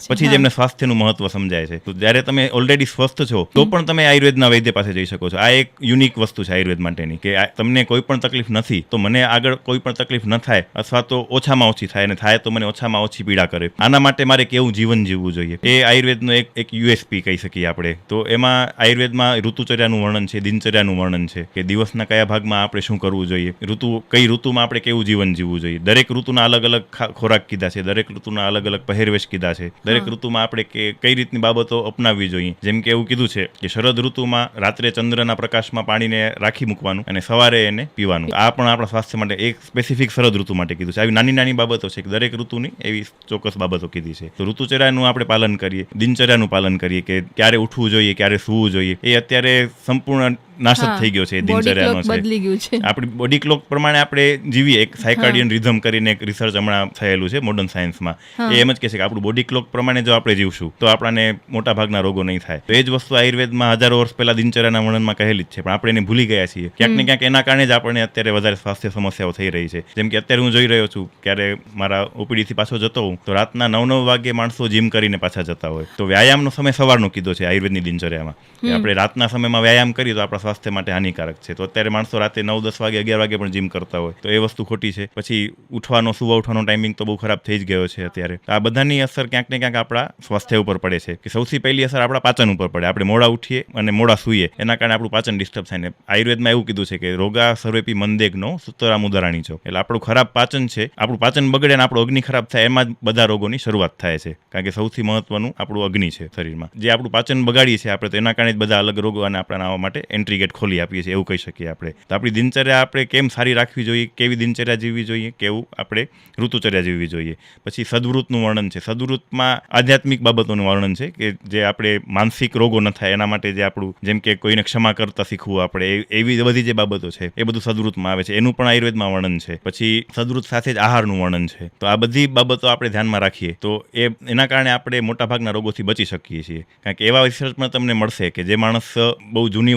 પછી જેમને સ્વાસ્થ્યનું મહત્વ સમજાય છે. તો જ્યારે તમે ઓલરેડી સ્વસ્થ છો તો પણ તમે આયુર્વેદના વૈદ્ય પાસે જઈ શકો છો. આ એક યુનિક વસ્તુ છે આયુર્વેદ માટેની, કે તમને કોઈ પણ તકલીફ નથી તો મને આગળ કોઈ પણ તકલીફ ન થાય, અથવા તો ઓછામાં ઓછી થાય, અને થાય તો મને ઓછામાં ઓછી પીડા કરે. આના માટે મારે કેવું જીવન જીવવું જોઈએ, એ આયુર્વેદનો એક યુએસપી કહી શકીએ આપણે. તો એમાં આયુર્વેદમાં ઋતુચર્યાનું વર્ણન છે, દિનચર્યાનું વર્ણન છે, કે દિવસના કયા ભાગમાં આપણે શું કરવું જોઈએ, કઈ ઋતુમાં આપણે કેવું જીવન જીવવું જોઈએ. દરેક ઋતુના અલગ અલગ ખોરાક કીધા છે, દરેક ઋતુના અલગ અલગ પહેરવેશ કીધા છે, દરેક ઋતુમાં આપણે કઈ રીતની બાબતો અપનાવવી જોઈએ. જેમ કે એવું કીધું છે કે શરદ ઋતુમાં રાત્રે ચંદ્રના પ્રકાશમાં પાણીને રાખી મૂકવાનું અને સવારે એને પીવાનું. આ પણ આપણા સ્વાસ્થ્ય માટે એક સ્પેસિફિક શરદ ઋતુ માટે કીધું છે. આવી નાની નાની બાબતો છે કે દરેક ઋતુની એવી ચોક્કસ બાબતો કીધી છે. તો ઋતુચર્યાનું આપણે પાલન કરીએ, દિનચર્યાનું પાલન કરીએ, કે ક્યારે ઉઠવું જોઈએ, ક્યારે સૂવું જોઈએ. એ અત્યારે સંપૂર્ણ નાશ જ થઈ ગયો છે દિનચર્યાનો. છે આપણી બોડી ક્લોક પ્રમાણે આપણે જીવીએ. એક સાયકાર્ડિયન રિધમ કરીને એક રિસર્ચ હમણાં થયેલું છે મોડર્ન સાયન્સમાં. એ એમ જ કહે છે કે આપણું બોડી ક્લોક પ્રમાણે જો આપણે જીવશું તો આપણને મોટા ભાગના રોગો નહીં થાય. તો એ જ વસ્તુ આયુર્વેદમાં હજારો વર્ષ પહેલા દિનચર્યાના વર્ણનમાં કહેલી જ છે, પણ આપણે એને ભૂલી ગયા છીએ ક્યાંક ને ક્યાંક. એના કારણે જ આપણને અત્યારે વધારે સ્વાસ્થ્ય સમસ્યાઓ થઈ રહી છે. જેમ કે અત્યારે હું જોઈ રહ્યો છું, ક્યારે મારા ઓપીડીથી પાછો જતો હોઉં તો રાતના 9-9 વાગે માણસો જીમ કરીને પાછા જતા હોય. તો વ્યાયામનો સમય સવારનો કીધો છે આયુર્વેદની દિનચર્યામાં, કે આપણે રાતના સમયમાં વ્યાયામ કરીએ તો આપણા સ્વાસ્થ્ય માટે હાનિકારક છે. તો અત્યારે માણસો રાતે 9-10 વાગે 11 વાગે પણ જીમ કરતા હોય, તો એ વસ્તુ ખોટી છે. પછી સુવા ઉઠવાનો ટાઈમિંગ તો બહુ ખરાબ થઈ જ ગયો છે અત્યારે. આ બધાની અસર ક્યાંક ને ક્યાંક આપણા સ્વાસ્થ્ય ઉપર પડે છે. કે સૌથી પહેલી અસર આપણા પાચન ઉપર પડે. આપણે મોડા ઉઠીએ અને મોડા સૂઈએ, એના કારણે આપણું પાચન ડિસ્ટર્બ થાય. ને આયુર્વેદમાં એવું કીધું છે કે રોગા સર્વેપી મંદેગ્નો સુતરામ ઉદાહરણી છો. એટલે આપણું ખરાબ પાચન છે, આપણું પાચન બગડે ને આપણું અગ્નિ ખરાબ થાય, એમાં જ બધા રોગોની શરૂઆત થાય છે. કારણ કે સૌથી મહત્વનું આપણું અગ્નિ છે શરીરમાં. જે આપણું પાચન બગાડીએ છીએ આપણે, તો એના કારણે જ બધા અલગ રોગો અને આપણા આવવા માટે એન્ટ્રી ગેટ ખોલી આપીએ છીએ, એવું કહી શકીએ આપણે. તો આપણી દિનચર્યા આપણે કેમ સારી રાખવી જોઈએ, કેવી દિનચર્યા જીવવી જોઈએ, કેવું આપણે ઋતુચર્યા જીવવી જોઈએ. પછી સદવૃતનું વર્ણન છે. સદવૃતમાં આધ્યાત્મિક બાબતોનું વર્ણન છે કે જે આપણે માનસિક રોગો ન થાય એના માટે જે આપણું, જેમ કે કોઈને ક્ષમા કરતા શીખવું આપણે, એવી બધી જે બાબતો છે એ બધું સદવૃતમાં આવે છે. એનું પણ આયુર્વેદમાં વર્ણન છે. પછી સદવૃત સાથે જ આહારનું વર્ણન છે. તો આ બધી બાબતો આપણે ધ્યાનમાં રાખીએ તો એના કારણે આપણે મોટાભાગના રોગોથી બચી શકીએ છીએ. કારણ કે એવા રિસર્ચમાં તમને મળશે કે જે માણસ બહુ જૂની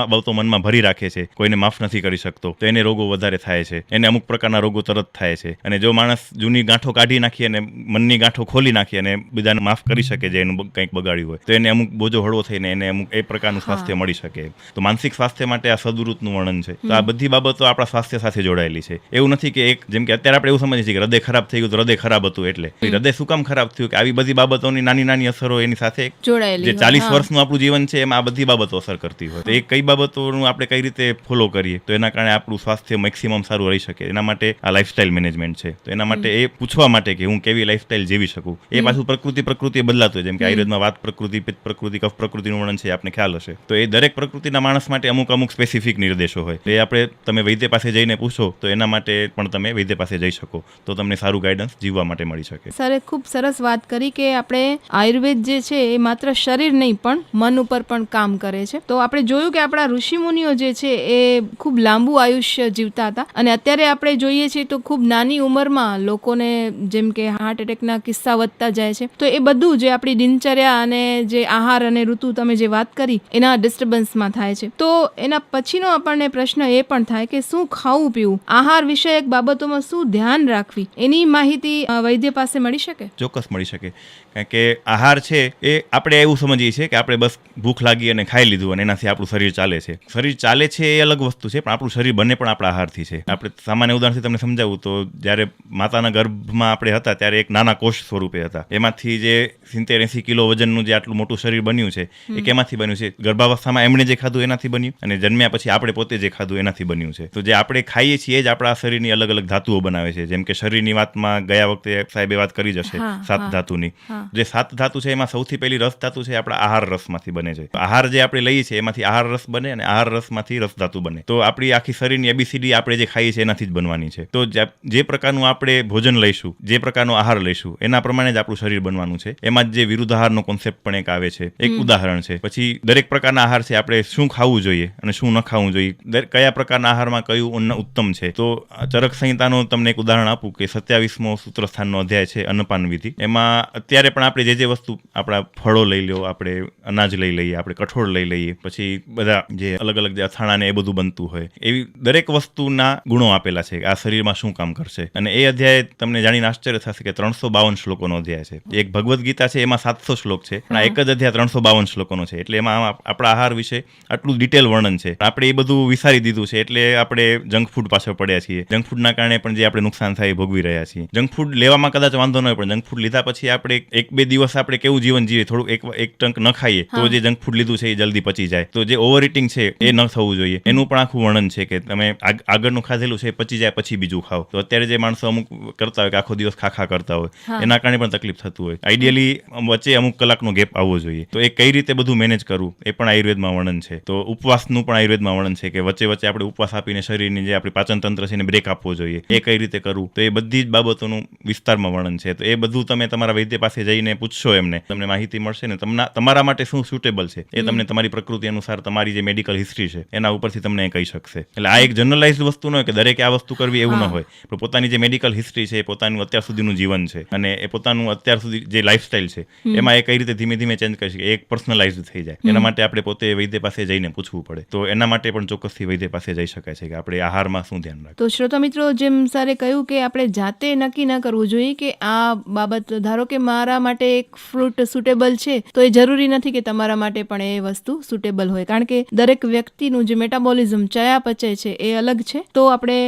બાબતો મનમાં ભરી રાખે છે, કોઈને માફ નથી કરી શકતો, તો એને રોગો વધારે થાય છે. એને અમુક પ્રકારના રોગો તરત થાય છે. અને જો માણસ જૂની ગાંઠો કાઢી નાખી અને મનની ગાંઠો ખોલી નાખી અને બીજાને માફ કરી શકે જે એનું કંઈક બગાડ્યું હોય, તો એને અમુક બોજો હળવો થઈને એને અમુક એ પ્રકારનું સ્વાસ્થ્ય મળી શકે. તો માનસિક સ્વાસ્થ્ય માટે આ સદવૃતનું વર્ણન છે. તો આ બધી બાબતો આપણા સ્વાસ્થ્ય સાથે જોડાયેલી છે. એવું નથી કે જેમ કે અત્યારે આપણે એવું સમજીએ છીએ કે હૃદય ખરાબ થઈ ગયું તો હૃદય ખરાબ હતું, એટલે હૃદય શું કામ ખરાબ થયું, કે આવી બધી બાબતોની નાની નાની અસરો એની સાથે જોડાયેલી જે 40 વર્ષનું આપણું જીવન છે એમાં આ બધી બાબતો અસર કરતી હોય. તો એ કઈ બાબતોનું આપણે કઈ રીતે ફોલો કરીએ તો એના કારણે આપણું સ્વાસ્થ્ય મેક્સિમમ સારું રહી શકે. એના માટે આ લાઇફસ્ટાઇલ મેનેજમેન્ટ છે. તો એના માટે એ પૂછવા માટે કે હું કેવી લાઇફસ્ટાઇલ જીવી શકું, એ પાછું પ્રકૃતિ બદલાતું હોય. જેમ કે આયુર્વેદમાં વાત પ્રકૃતિ, પિત્ત પ્રકૃતિ, કફ પ્રકૃતિનું વર્ણન છે, આપને ખ્યાલ હશે. તો એ દરેક પ્રકૃતિના માણસ માટે અમુક સ્પેસિફિક નિર્દેશો હોય. એ આપણે તમે વૈદ્ય પાસે જઈને પૂછો તો એના માટે પણ તમે વૈદ્ય પાસે જઈ શકો, તો તમને સારું ગાઈડન્સ જીવવા માટે મળી શકે. સરે ખૂબ સરસ વાત કરી કે આપણે આયુર્વેદ જે છે એ માત્ર શરીર નહીં પણ મન ઉપર પણ કામ કરે છે. તો આપણે જોયું કે આપણા ઋષિમુનિઓ જે છે એ ખૂબ લાંબુ આયુષ્ય જીવતા હતા, અને અત્યારે આપણે જોઈએ છીએ તો ખૂબ નાની ઉંમરમાં લોકોને જેમ કે હાર્ટ એટેકના કિસ્સા વધતા જાય છે. તો એ બધું જે આપણી દિનચર્યા અને જે આહાર અને ઋતુ તમે જે વાત કરી એના ડિસ્ટર્બન્સમાં થાય છે. તો એના પછીનો આપણને પ્રશ્ન એ પણ થાય કે શું ખાવું પીવું, આહાર વિષયક બાબતોમાં શું ધ્યાન રાખવી, એની માહિતી વૈદ્ય પાસે મળી શકે? ચોક્કસ મળી શકે. કારણ કે આહાર છે એ આપણે એવું સમજીએ છીએ કે આપણે બસ ભૂખ લાગી અને ખાઈ લીધું અને એનાથી આપણું શરીર ચાલે છે. શરીર ચાલે છે એ અલગ વસ્તુ છે, પણ આપણું શરીર બને પણ આપણા આહારથી છે. આપણે સામાન્ય ઉદાહરણથી તમને સમજાવું તો જ્યારે માતાના ગર્ભમાં આપણે હતા ત્યારે એક નાના કોષ સ્વરૂપે હતા. એમાંથી જે 70-80 કિલો વજનનું જે આટલું મોટું શરીર બન્યું છે એ કેમાંથી બન્યું છે? ગર્ભાવસ્થામાં એમણે જે ખાધું એનાથી બન્યું, અને જન્મ્યા પછી આપણે પોતે જે ખાધું એનાથી બન્યું છે. તો જે આપણે ખાઈએ છીએ જ આપણા શરીરની અલગ અલગ ધાતુઓ બનાવે છે. જેમ કે શરીરની વાતમાં ગયા વખતે સાહેબે વાત કરી જશે 7 ધાતુની. જે 7 ધાતુ છે એમાં સૌથી પહેલી રસ ધાતુ છે આપણા આહાર રસમાંથી બને છે. આહાર જે આપણે લઈએ છીએ એમાંથી આહાર રસ બને અને આહાર રસમાંથી રસ ધાતુ બને. તો આપણી આખી શરીરની ABCD આપણે જે ખાઈએ છીએ એનાથી જ બનવાની છે. તો જે પ્રકારનું આપણે ભોજન લઈશું, જે પ્રકારનો આહાર લઈશું, એના પ્રમાણે જ આપણું શરીર બનવાનું છે. એમાં જ જે વિરુદ્ધાહારનો કોન્સેપ્ટ પણ એક આવે છે, એક ઉદાહરણ છે. પછી દરેક પ્રકારના આહાર છે, આપણે શું ખાવું જોઈએ અને શું ન ખાવું જોઈએ, કયા પ્રકારના આહારમાં કયું અન્ન ઉત્તમ છે. તો ચરક સંહિતાનું તમને એક ઉદાહરણ આપું કે 27મો સૂત્રસ્થાનનો અધ્યાય છે અન્નપાન વિધિ. એમાં અત્યારે પણ આપણે જે વસ્તુ, આપણા ફળો લઈ લો, આપણે અનાજ લઈ લઈએ, આપણે કઠોળ લઈ લઈએ, પછી બધા જે અલગ અલગ જે અથાણાને એ બધું બનતું હોય, એવી દરેક વસ્તુના ગુણો આપેલા છે કે આ શરીરમાં શું કામ કરશે. અને એ અધ્યાય તમને જાણીને આશ્ચર્ય થશે કે 352 શ્લોકોનો અધ્યાય છે. એક ભગવદ્ ગીતા છે એમાં 700 શ્લોક છે, પણ આ એક જ અધ્યાય 352 શ્લોકોનો છે. એટલે એમાં આપણા આહાર વિશે આટલું ડિટેલ વર્ણન છે. આપણે એ બધું વિસારી દીધું છે, એટલે આપણે જંક ફૂડ પાછળ પડ્યા છીએ. જંક ફૂડના કારણે પણ જે આપણે નુકસાન થાય એ ભોગવી રહ્યા છીએ. જંક ફૂડ લેવામાં કદાચ વાંધો ન હોય, પણ જંક ફૂડ લીધા પછી આપણે 1-2 દિવસ આપણે કેવું જીવન જીવીએ, થોડું એક ટંક ન ખાઈએ તો જે જંક ફૂડ લીધું છે એ જલ્દી પચી જાય. તો જે ઓવર ઇટિંગ છે એ ન થવું જોઈએ. એનું પણ આખું વર્ણન છે કે તમે આગળનું ખાધેલું છે પચી જાય પછી બીજું ખાઓ. તો અત્યારે જે માણસો અમુક કરતા હોય કે આખો દિવસ ખા કરતા હોય, એના કારણે પણ તકલીફ થતું હોય. આઈડિયલી વચ્ચે અમુક કલાકનો ગેપ આવવો જોઈએ. તો એ કઈ રીતે બધું મેનેજ કરવું એ પણ આયુર્વેદમાં વર્ણન છે. તો ઉપવાસનું પણ આયુર્વેદમાં વર્ણન છે કે વચ્ચે આપણે ઉપવાસ આપીને શરીરની જે આપણી પાચન તંત્ર છે એને બ્રેક આપવો જોઈએ. એ કઈ રીતે કરવું, તો એ બધી જ બાબતોનું વિસ્તારમાં વર્ણન છે. તો એ બધું તમે તમારા વૈદ્ય પાસે જઈને પૂછશો, એમને તમને માહિતી મળશે ને તમારા માટે શું સુટેબલ છે એ તમને તમારી પ્રકૃતિ અનુસાર, તમારી જે મેડિકલ હિસ્ટ્રી છે એના ઉપરથી તમને એ કહી શકશે. એટલે આ એક જનરલાઇઝડ વસ્તુ ન હોય કે દરેકે આ વસ્તુ કરવી, એવું ન હોય. પણ પોતાની જે મેડિકલ હિસ્ટ્રી છે, પોતાનું અત્યાર સુધીનું જીવન છે અને એ પોતાનું અત્યાર સુધી જે લાઇફસ્ટાઇલ છે એમાં એ કઈ રીતે ધીમે ધીમે ચેન્જ કરી શકે, એક પર્સનલાઇઝડ થઈ જાય. એના માટે આપણે પોતે વૈદ્ય પાસે જઈને પૂછવું પડે. તો એના માટે પણ ચોક્કસથી વૈદ્ય પાસે જઈ શકાય છે કે આપણે આહારમાં શું ધ્યાન રાખવું. તો શ્રોતા મિત્રો, જેમ સરે કહ્યું કે આપણે જાતે નક્કી ન કરવું જોઈએ કે આ બાબત, ધારો કે મારા માટે એક ફ્રૂટ સુટેબલ છે તો એ જરૂરી નથી કે તમારા માટે પણ એ વસ્તુ સુટેબલ હોય. કારણ કે દરેક વ્યક્તિનું જે મેટાબોલિઝમ ચયાપચય છે એ અલગ છે, તો આપણે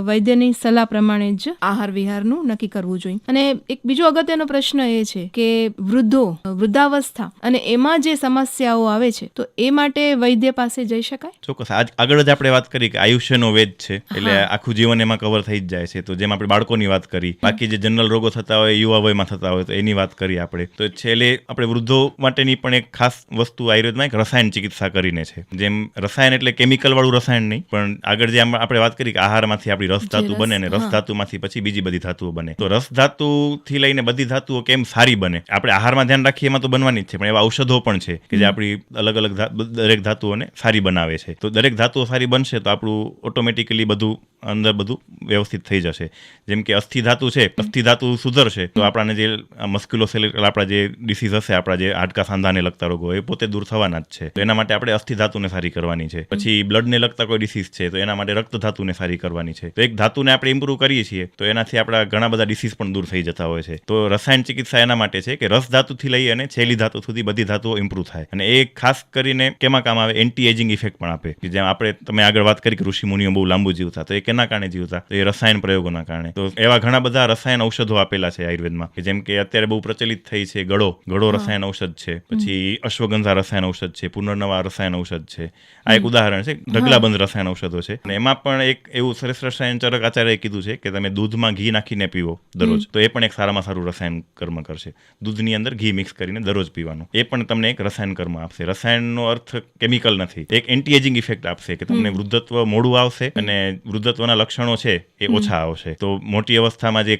વૈદ્યની સલાહ પ્રમાણે જ આહાર વિહારનું નક્કી કરવું જોઈએ. અને એક બીજો અગત્યનો પ્રશ્ન એ છે કે વૃદ્ધાવસ્થા અને એમાં જે સમસ્યાઓ આવે છે, તો એ માટે વૈદ્ય પાસે જઈ શકાય? ચોક્કસ. આગળ જ આપણે વાત કરી કે આયુષ્યનો વેદ છે, એટલે આખું જીવન એમાં કવર થઈ જ જાય છે. તો જેમ આપણે બાળકોની વાત કરી, બાકી જે જનરલ રોગો થતા હોય, યુવા વયમાં થતા હોય, તો એની વાત કરી આપણે. તો છેલ્લે આપણે વૃદ્ધો માટેની પણ એક ખાસ વસ્તુ આયુર્વેદમાં એક રસાયણ ચિકિત્સા કરીને છે. જેમ રસાયણ એટલે કેમિકલ વાળું રસાયણ નહીં, પણ આગળ જે આપણે વાત કરી કે આહારમાંથી આપણી રસ ધાતુ બને, અને રસ ધાતુમાંથી પછી બીજી બધી ધાતુઓ બને. તો રસ ધાતુથી લઈને બધી ધાતુઓ કેમ સારી બને, આપણે આહારમાં ધ્યાન રાખીએ એમાં તો બનવાની જ છે, પણ એવા ઔષધો પણ છે કે જે આપણી અલગ અલગ દરેક ધાતુઓને સારી બનાવે છે. તો દરેક ધાતુઓ સારી બનશે તો આપણું ઓટોમેટિકલી બધું અંદર બધું વ્યવસ્થિત થઈ જશે. જેમ કે અસ્થિ ધાતુ છે, અસ્થિ ધાતુ સુધરશે તો આપણાને જે મસ્ક્યુલોસ્કેલેટલ આપણા જે ડિસીઝ હશે, આપણા જે હાડકા સાંધાને લગતા રોગો, એ પોતે દૂર થવાના જ છે. તો એના માટે આપણે અસ્થિ ધાતુને સારી કરવાની છે. પછી બ્લડને લગતા કોઈ ડિસીઝ છે તો એના માટે રક્ત ધાતુને સારી કરવાની છે. તો એક ધાતુને આપણે ઇમ્પ્રૂવ કરીએ છીએ તો એનાથી આપણા ઘણા બધા ડિસીઝ પણ દૂર થઈ જતા હોય છે. તો રસાયણ ચિકિત્સા એના માટે છે કે રસ ધાતુથી લઈ અને છેલ્લી ધાતુ સુધી બધી ધાતુઓ ઇમ્પ્રૂવ થાય. અને એ ખાસ કરીને કેમાં કામ આવે, એન્ટી એજિંગ ઇફેક્ટ પણ આપે. કે જેમ આપણે તમે આગળ વાત કરી કે ઋષિ મુનિઓ બહુ લાંબુ જીવતા, તો એ કેના કારણે જીવતા? તો એ રસાયણ પ્રયોગોના કારણે. તો એવા ઘણા બધા રસાયણ ઔષધો આપેલા છે આયુર્વેદમાં, કે જેમ કે અત્યારે બહુ પ્રચલિત થઈ છે ગળો રસાયણ ઔષધ છે, પછી અશ્વગંધા રસાયણ ઔષધ છે, પુનર્નવા રસાયણ ઔષધ છે. આ એક ઉદાહરણ છે. ઢગલાબંધ રસાયણ ઔષધો છે. અને એમાં પણ એક એવું સરસ રસાયણ ચરક આચાર્યએ કીધું છે કે તમે દૂધમાં ઘી નાખીને પીવો દરરોજ, તો એ પણ એક સારામાં સારું રસાયણ કર્મ કરશે. દૂધની અંદર ઘી મિક્સ કરીને દરરોજ પીવાનું, એ પણ તમને એક રસાયણ કર્મ આપશે. રસાયણનો અર્થ કેમિકલ નથી, એક એન્ટી એજિંગ ઇફેક્ટ આપશે કે તમને વૃદ્ધત્વ મોડું આવશે અને વૃદ્ધત્વના લક્ષણો છે એ ઓછા આવશે. તો મોટી અવસ્થામાં જે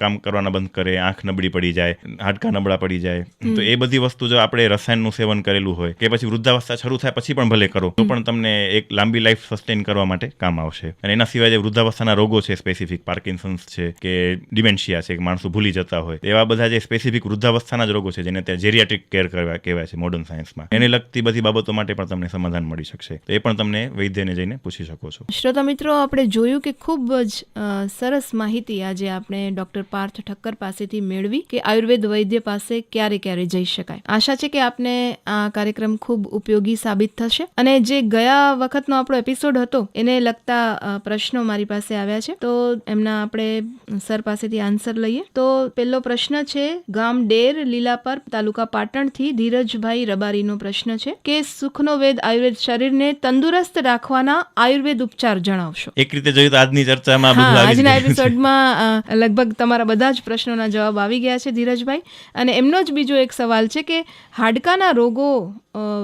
કામ કરવાના બંધ કરે, આંખ નબળી પડી જાય, હાડકા નબળા પડી જાય, તો એ બધી વસ્તુ જો આપણે રસાયણનું સેવન કરેલું હોય કે પછી વૃદ્ધાવસ્થા શરૂ થાય પછી પણ ભલે કરો તો પણ તમને એક લાંબી લાઈફ સસ્ટેન કરવા માટે કામ આવશે. અને એના સિવાય જે વૃદ્ધાવસ્થાના રોગો છે, સ્પેસિફિક પાર્કિન્સન્સ છે કે ડિમેન્શિયા છે, કે માણસો ભૂલી જતા હોય, એવા બધા જે સ્પેસિફિક વૃદ્ધાવસ્થાના જ રોગો છે જેને ત્યાં જેરિયાટ્રિક કેર કહેવાય છે મોડર્ન સાયન્સમાં, એને લગતી બધી બાબતો માટે પણ તમને સમાધાન મળી શકશે. તો એ પણ તમને વૈદ્યને જઈને પૂછી શકો છો. શ્રોતા મિત્રો, આપણે જોયું કે ખૂબ જ સરસ માહિતી આજે આપણે ડોક્ટર પાર્થ ઠક્કર પાસેથી મેળવી કે આયુર્વેદ વૈદ્ય પાસે ક્યારે ક્યારે જઈ શકાય. આશા છે કે આપને આ કાર્યક્રમ ખૂબ ઉપયોગી સાબિત થશે. અને જે ગયા વખતનો આપણો એપિસોડ હતો એને લગતા પ્રશ્નો મારી પાસે આવ્યા છે, તો એમના આપણે સર પાસેથી આન્સર લઈએ. તો પહેલો પ્રશ્ન છે ગામ ડેર લીલાપર, તાલુકા પાટણથી ધીરજભાઈ રબારીનો પ્રશ્ન છે કે સુખનો વેદ આયુર્વેદ શરીરને તંદુરસ્ત રાખવાના આયુર્વેદ ઉપચાર જણાવશો. એક રીતે જોઈએ તો આજની ચર્ચામાં બધું આવી આજના ગયું છે. એપિસોડમાં લગભગ તમારા બધા જ પ્રશ્નોના જવાબ આવી ગયા છે ધીરજભાઈ. અને એમનો જ બીજો એક સવાલ છે કે હાડકાના રોગો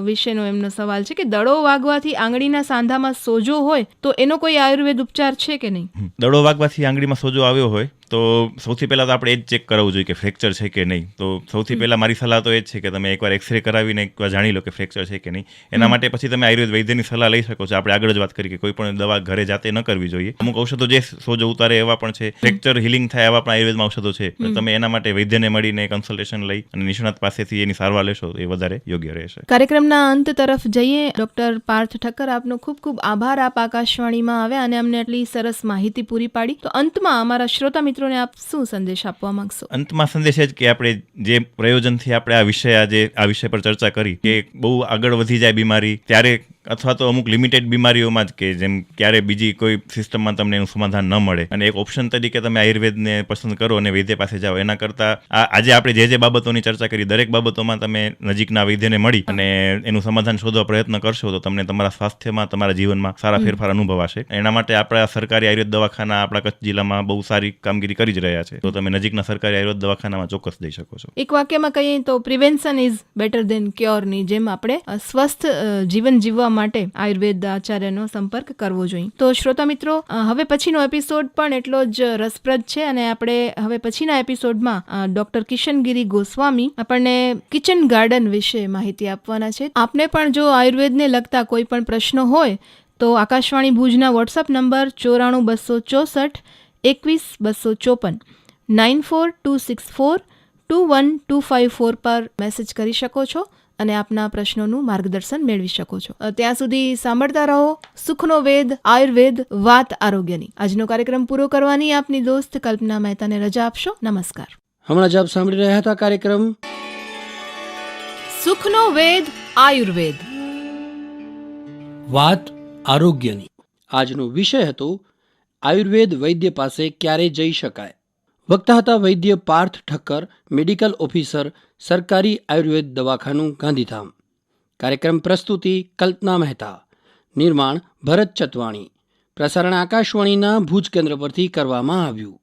વિશેનો એમનો સવાલ છે કે દડો વાગવાથી આંગળીના સાંધામાં સોજો હોય તો એનો કોઈ આયુર્વેદ ઉપચાર છે કે નહીં? દડો વાગવાથી આંગળીમાં સોજો આવ્યો હોય તો સૌથી પહેલાં તો આપણે એ જ ચેક કરાવવું જોઈએ કે ફ્રેક્ચર છે કે નહીં. તો સૌથી પહેલાં મારી સલાહ તો એ જ છે કે તમે એકવાર એક્સરે કરાવીને એકવાર જાણી લો કે ફ્રેક્ચર છે કે નહીં. એના માટે પછી તમે આયુર્વેદ વૈદ્યની સલાહ લઈ શકો છો. આપણે આગળ જ વાત કરી કે કોઈ પણ દવા ઘરે જાતે ન કરવી જોઈએ. અમુક ઔષધો જે સોજો ઉતારે એવા પણ છે, ફ્રેક્ચર હિલિંગ થાય એવા પણ આયુર્વેદમાં ઔષધો છે. તમે એના માટે વૈદ્યને મળીને કન્સલ્ટેશન લઈ અને નિષ્ણાત પાસેથી એની સારવાર લેશો એ વધારે યોગ્ય રહેશે. કાર્યક્રમના અંત તરફ જઈએ. ડોક્ટર પાર્થ ઠક્કર, આપનો ખૂબ ખૂબ આભાર. આપ આકાશવાણીમાં આવ્યા અને અમને આટલી સરસ માહિતી પૂરી પાડી. તો અંતમાં અમારા શ્રોતા મિત્રોને આપ શું સંદેશ આપવા માંગશો? અંતમાં સંદેશ જ કે આપણે જે પ્રયોજનથી આપણે આ વિષય પર ચર્ચા કરી કે બહુ આગળ વધી જાય બીમારી ત્યારે, અથવા તો અમુક લિમિટેડ બીમારીઓમાં જ કે જેમ ક્યારે બીજી કોઈ સિસ્ટમમાં તમને એનું સમાધાન ન મળે અને એક ઓપ્શન તરીકે તમે આયુર્વેદને પસંદ કરો અને વૈદ્ય પાસે જાઓ, એના કરતાં આજે આપણે જે બાબતોની ચર્ચા કરી દરેક બાબતોમાં તમે નજીકના વૈદ્યને મળી અને એનું સમાધાન શોધવા પ્રયત્ન કરશો તો તમને તમારા સ્વાસ્થ્યમાં, તમારા જીવનમાં સારા ફેરફાર અનુભવાશે. એના માટે આપણા સરકારી આયુર્વેદ દવાખાના આપણા કચ્છ જિલ્લામાં બહુ સારી કામગીરી કરી જ રહ્યા છે. તો તમે નજીકના સરકારી આયુર્વેદ દવાખાનામાં ચોક્કસ જઈ શકો છો. એક વાક્યમાં કહીએ તો પ્રિવેન્શન ઇઝ બેટર દેન ક્યોરની જેમ આપણે સ્વસ્થ જીવન જીવવા માટે આયુર્વેદ આચાર્યનો સંપર્ક કરવો જોઈએ. તો શ્રોતા મિત્રો, હવે પછીનો એપિસોડ પણ એટલો જ રસપ્રદ છે અને આપણે હવે પછીના એપિસોડમાં ડોક્ટર કિશનગીરી ગોસ્વામી આપણને કિચન ગાર્ડન વિશે માહિતી આપવાના છે. આપને પણ જો આયુર્વેદને લગતા કોઈ પણ પ્રશ્નો હોય તો આકાશવાણી ભુજના વોટ્સઅપ નંબર 94 254 21 254 94264 પર મેસેજ કરી શકો છો અને આપના પ્રશ્નોનું માર્ગદર્શન મેળવી શકો છો. ત્યાં સુધી સાંભળતા રહો સુખનો વેદ આયુર્વેદ વાત આરોગ્યની. આજનો કાર્યક્રમ પૂરો કરવાની આપની દોસ્ત કલ્પના મહેતાને રજા આપશો. નમસ્કાર. હમણાં જ આપ સાંભળી રહ્યા હતા કાર્યક્રમ સુખનો વેદ આયુર્વેદ. વાત આરોગ્યની. આજનો વિષય હતો આયુર્વેદ વૈદ્ય પાસે ક્યારે જઈ શકાય. વક્તા હતા વૈદ્ય પાર્થ ઠક્કર, મેડિકલ ઓફિસર, સરકારી આયુર્વેદ દવાખાનું, ગાંધીધામ. કાર્યક્રમ પ્રસ્તુતિ કલ્પના મહેતા. નિર્માણ ભરત ચતવાણી. પ્રસારણ આકાશવાણીના ભુજ કેન્દ્ર પરથી કરવામાં આવ્યું.